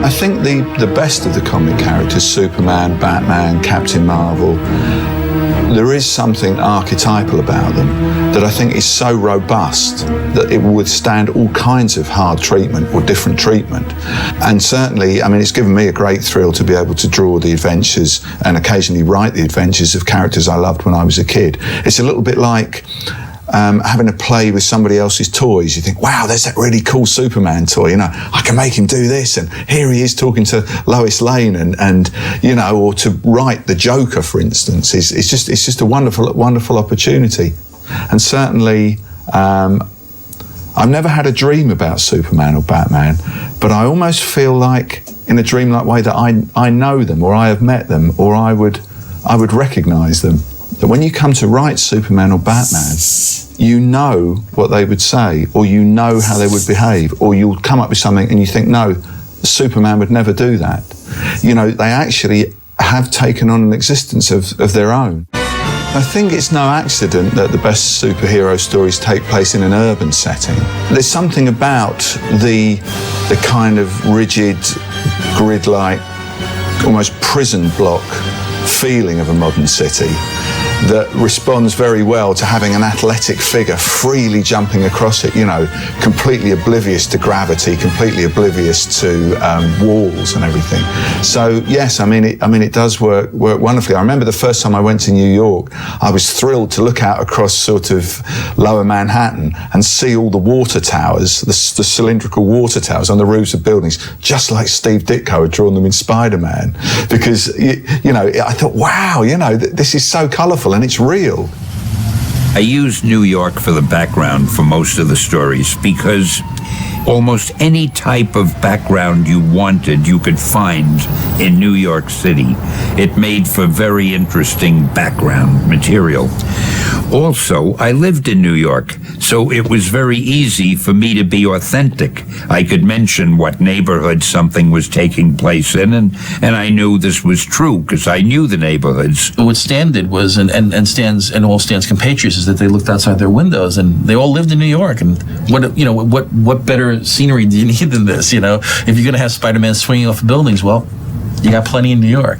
I think the best of the comic characters, Superman, Batman, Captain Marvel, there is something archetypal about them that I think is so robust that it will withstand all kinds of hard treatment or different treatment. And certainly, I mean, it's given me a great thrill to be able to draw the adventures and occasionally write the adventures of characters I loved when I was a kid. It's a little bit like having a play with somebody else's toys. You think, wow, there's that really cool Superman toy, you know, I can make him do this, and here he is talking to Lois Lane, and you know, or to write the Joker, for instance, it's just a wonderful opportunity. And certainly, I've never had a dream about Superman or Batman, but I almost feel like, in a dreamlike way, that I know them, or I have met them, or I would recognise them. That when you come to write Superman or Batman, you know what they would say, or you know how they would behave, or you'll come up with something and you think, no, Superman would never do that. You know, they actually have taken on an existence of their own. I think it's no accident that the best superhero stories take place in an urban setting. There's something about the kind of rigid, grid-like, almost prison block feeling of a modern city that responds very well to having an athletic figure freely jumping across it, you know, completely oblivious to gravity, completely oblivious to walls and everything. So yes, I mean it does work wonderfully. I remember the first time I went to New York, I was thrilled to look out across sort of lower Manhattan and see all the water towers, the cylindrical water towers on the roofs of buildings, just like Steve Ditko had drawn them in Spider-Man. Because, you know, I thought, wow, you know, this is so colourful and it's real. I used New York for the background for most of the stories because almost any type of background you wanted, you could find in New York City. It made for very interesting background material. Also, I lived in New York, so it was very easy for me to be authentic. I could mention what neighborhood something was taking place in, and I knew this was true because I knew the neighborhoods. What Stan did was, and Stan's and all Stan's compatriots, is that they looked outside their windows and they all lived in New York. And what better scenery do you need than this? You know, if you're going to have Spider-Man swinging off buildings, well, you got plenty in New York.